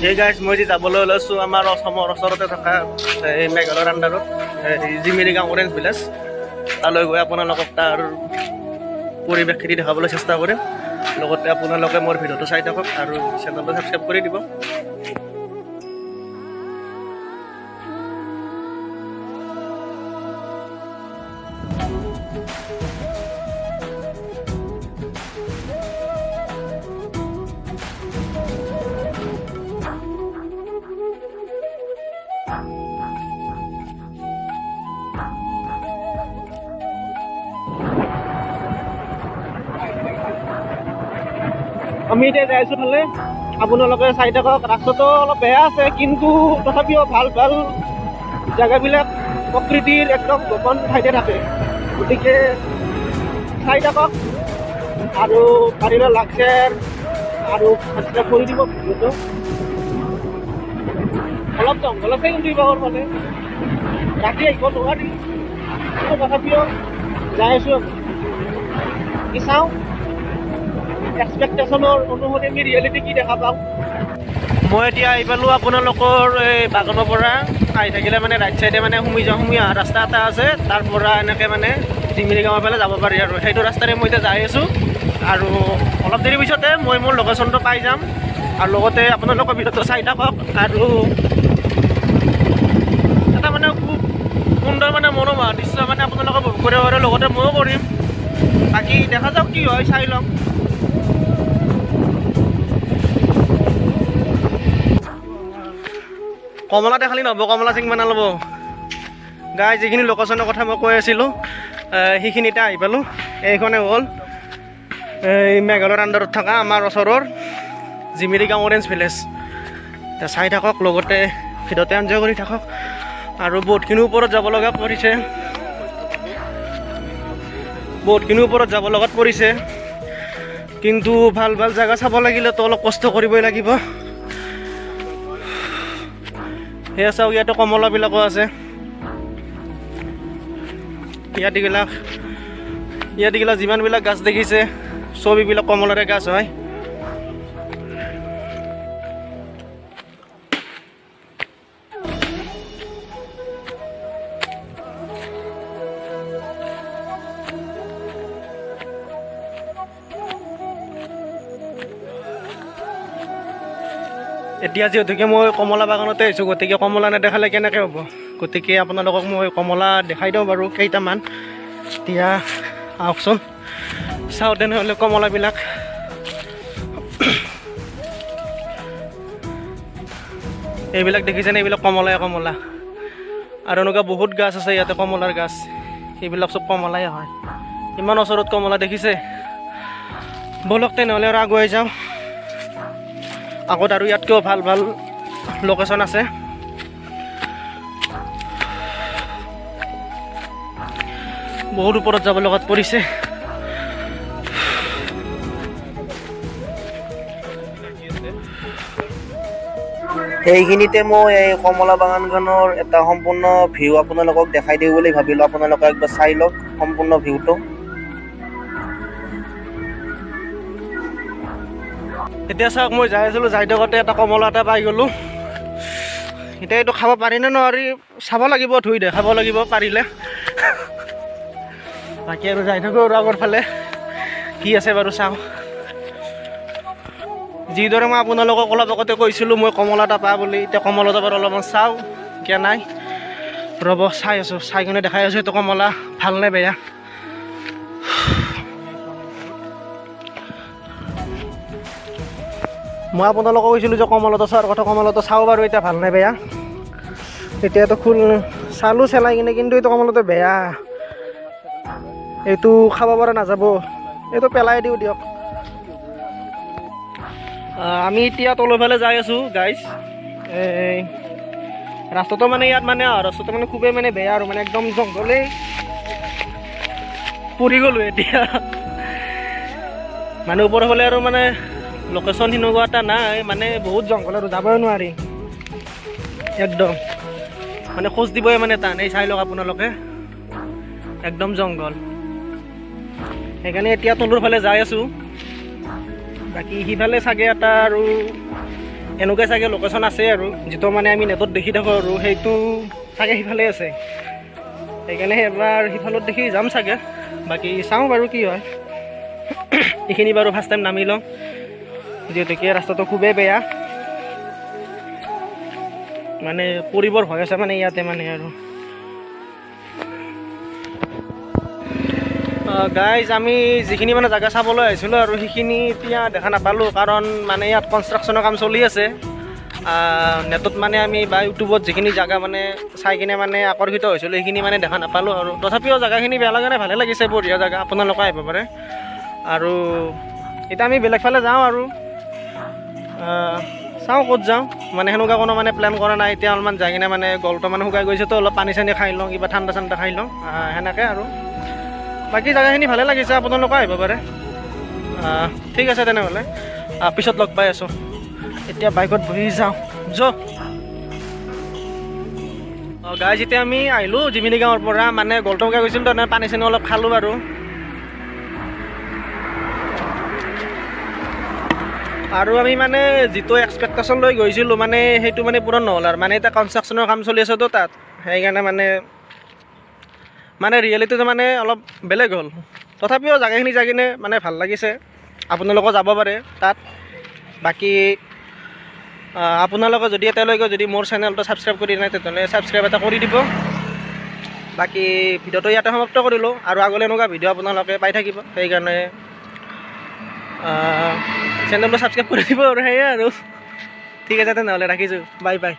এই গাইজ মই যে যাবলৈ ওলাইছোঁ আমাৰ অসমৰ ওচৰতে থকা এই মেঘালয়ৰ আণ্ডাৰত জিমিৰি গাঁও অৰেঞ্জ ভিলেজ তালৈ গৈ আপোনালোকক তাৰ পৰিৱেশখিনি দেখাবলৈ চেষ্টা কৰিম লগতে আপোনালোকে মোৰ ভিডিঅ'টো চাই থাকক আৰু চেনেলটো ছাবস্ক্ৰাইব কৰি দিব। আমি এতিয়া যাই আছোঁ ফালে আপোনালোকে চাই থাকক। ৰাস্তাটো অলপ বেয়া আছে কিন্তু তথাপিও ভাল ভাল জেগাবিলাক প্ৰকৃতিৰ একদম গোপন ঠাইতে থাকে, গতিকে চাই থাকক আৰু পাৰিলে লাইক শ্বেয়াৰ আৰু ছাবস্ক্ৰাইব কৰি দিব ভিডিঅ'টো। অলপ জংঘল আছে কিন্তু ইবাৰৰ ফালে ৰাতি আহিব নোৱাৰি, কিন্তু তথাপিও যাই আছোঁ কি চাওঁ এক্সপেক্টেশ্যনৰ অনুসৰি আমি ৰিয়েলিটি কি দেখা পাওঁ। মই এতিয়া আহি পালোঁ আপোনালোকৰ এই বাগানৰ পৰা আহি থাকিলে মানে ৰাইট চাইডে মানে সোমাই অহা ৰাস্তা এটা আছে, তাৰ পৰা এনেকৈ মানে জিমিৰি গাঁৱৰ ফালে যাব পাৰি আৰু সেইটো ৰাস্তাৰে মই এতিয়া যাই আছোঁ আৰু অলপ দেৰি পিছতে মই মোৰ লোকেশ্যনটো পাই যাম আৰু লগতে আপোনালোকৰ ভিডিঅ'টো চাই থাকক আৰু এটা মানে খুব সুন্দৰ মানে মনোমোহা দৃশ্য মানে আপোনালোকে ভোগ কৰিব পাৰে, লগতে ময়ো কৰিম। বাকী দেখা যাওক কি হয়, চাই লওক। কমলা দেখালি নহ'ব, কমলা চিঙিব নল'ব গাই। যিখিনি লোকেশ্যনৰ কথা মই কৈ আছিলোঁ সেইখিনিতে আহি পালোঁ। এইখনে হ'ল এই মেঘালয়ৰ আণ্ডাৰত থকা আমাৰ ওচৰৰ জিমিৰি গাঁও অৰেঞ্জ ভিলেজ। এতিয়া চাই থাকক, লগতে ভিডিঅ'তে এনজয় কৰি থাকক আৰু বহুতখিনি ওপৰত যাব লগা পৰিছে, কিন্তু ভাল ভাল জেগা চাব লাগিলেতো অলপ কষ্ট কৰিবই লাগিব। সেয়া চাওক, ইয়াতে কমলাবিলাকো আছে। ইয়াত এইবিলাক যিমানবিলাক গাছ দেখিছে চব এইবিলাক কমলাৰে গাছ হয়। এতিয়া যিহেতুকে মই কমলা বাগানতে আহিছোঁ, গতিকে কমলা নেদেখালে কেনেকৈ হ'ব, গতিকে আপোনালোকক মই কমলা দেখাই দিওঁ বাৰু কেইটামান। এতিয়া আহকচোন চাওঁ তেনেহ'লে কমলাবিলাক। এইবিলাক দেখিছেনে, এইবিলাক কমলা আৰু এনেকুৱা বহুত গাছ আছে ইয়াতে কমলাৰ গাছ, এইবিলাক চব কমলাই হয়। ইমান ওচৰত কমলা দেখিছে। ব'লক তেনেহ'লে আৰু আগুৱাই যাওঁ। আগত আৰু ইয়াতকৈও ভাল ভাল লোকেশ্যন আছে। বহুত ওপৰত যাব লগাত পৰিছে। এইখিনিতে মই এই কমলা বাগানখনৰ এটা সম্পূৰ্ণ ভিউ আপোনালোকক দেখাই দিওঁ বুলি ভাবিলোঁ। আপোনালোকে একবাৰ চাই লওক সম্পূৰ্ণ ভিউটো। এতিয়া চাওক, মই যাই আছিলোঁ, যাই থাকোঁতে এটা কমলা এটা পাই গ'লোঁ। এতিয়া এইটো খাব পাৰি নে নোৱাৰি চাব লাগিব, ধুই দেখাব লাগিব পাৰিলে। বাকী আৰু যাই থাকোঁ আৰু আগৰ ফালে কি আছে বাৰু চাওঁ। যিদৰে মই আপোনালোকক অলপ আগতে কৈছিলোঁ মই কমলা এটা পাওঁ বুলি, এতিয়া কমলাটো বাৰু অলপমান চাওঁ কিয় নাই। ৰ'ব চাই আছোঁ, চাই কিনে দেখাই আছোঁ এইটো কমলা ভালনে বেয়া। মই আপোনালোকক কৈছিলোঁ যে কমলাটো চোৱাৰ কথা, কমলাটো চাওঁ বাৰু এতিয়া ভালনে বেয়া। এতিয়াতো চালোঁ চেলাই কিনে, কিন্তু এইটো কমলাটো বেয়া, এইটো খাব পৰা নাযাব, এইটো পেলাই দিওঁ দিয়ক। আমি এতিয়া তলৰ ফালে যাই আছোঁ গাইজ। এই ৰাস্তাটো মানে ইয়াত মানে ৰাস্তাটো মানে খুবেই মানে বেয়া আৰু মানে একদম জংঘলেই পৰি গ'লোঁ এতিয়া। মানে ওপৰৰ ফালে আৰু মানে লোকেশ্যন সেনেকুৱা এটা নাই, মানে বহুত জংঘল আৰু যাবই নোৱাৰি একদম, মানে খোজ দিবই মানে টান। এই চাই লওক আপোনালোকে, একদম জংঘল। সেইকাৰণে এতিয়া তলৰ ফালে যাই আছোঁ। বাকী সিফালে চাগে এটা আৰু এনেকুৱা চাগে লোকেশ্যন আছে আৰু যিটো মানে আমি নেটত দেখি থাকোঁ আৰু সেইটো চাগে সিফালে আছে, সেইকাৰণে এবাৰ সিফালত দেখি যাম চাগে। বাকী চাওঁ বাৰু কি হয়। এইখিনি বাৰু ফাৰ্ষ্ট টাইম নামি লওঁ, যিহেতুকে ৰাস্তাটো খুবেই বেয়া, মানে পৰিবৰ ভয় আছে মানে ইয়াতে মানে আৰু। গাইজ আমি যিখিনি মানে জেগা চাবলৈ আহিছিলোঁ আৰু সেইখিনি এতিয়া দেখা নাপালোঁ, কাৰণ মানে ইয়াত কনষ্ট্ৰাকশ্যনৰ কাম চলি আছে। নেটত মানে আমি বা ইউটিউবত যিখিনি জেগা মানে চাই কিনে মানে আকৰ্ষিত হৈছিলোঁ সেইখিনি মানে দেখা নাপালোঁ আৰু। তথাপিও জেগাখিনি বেয়া লগা নাই, ভালে লাগিছে, বঢ়িয়া জেগা, আপোনালোকে আহিব পাৰে। আৰু এতিয়া আমি বেলেগ ফালে যাওঁ আৰু চাওঁ ক'ত যাওঁ, মানে সেনেকুৱা কোনো মানে প্লেন কৰা নাই। এতিয়া অলপমান যাই কিনে মানে গলটো মানে শুকাই গৈছে তো, অলপ পানী চানী খাই লওঁ, কিবা ঠাণ্ডা ঠাণ্ডা খাই লওঁ, সেনেকৈ আৰু। বাকী জেগাখিনি ভালে লাগিছে, আপোনালোকে আহিব পাৰে। ঠিক আছে তেনেহ'লে, পিছত লগ পাই আছোঁ। এতিয়া বাইকত বহি যাওঁ গাইজ। এতিয়া আমি আহিলোঁ জিমিনি গাঁৱৰ পৰা, মানে গলটো শুকাই গৈছিলোঁ তো, পানী চানী অলপ খালোঁ বাৰু। আৰু আমি মানে যিটো এক্সপেক্টেশ্যন লৈ গৈছিলোঁ মানে সেইটো মানে পূৰণ নহ'ল আৰু। মানে এতিয়া কনষ্ট্ৰাকশ্যনৰ কাম চলি আছেতো তাত, সেইকাৰণে মানে ৰিয়েলিটিটো মানে অলপ বেলেগ হ'ল। তথাপিও জেগাখিনি যাই কিনে মানে ভাল লাগিছে, আপোনালোকেও যাব পাৰে তাত। বাকী আপোনালোকে যদি এতিয়ালৈকে যদি মোৰ চেনেলটো ছাবস্ক্ৰাইব কৰি নাই তেতিয়াহ'লে ছাবস্ক্ৰাইব এটা কৰি দিব। বাকী ভিডিঅ'টো ইয়াতে সমাপ্ত কৰিলোঁ, আৰু আগলৈ এনেকুৱা ভিডিঅ' আপোনালোকে পাই থাকিব, সেইকাৰণে চেনেলটো ছাবস্ক্ৰাইব কৰি দিব আৰু। সেয়ে আৰু ঠিক আছে তেনেহ'লে, ৰাখিছোঁ, বাই বাই।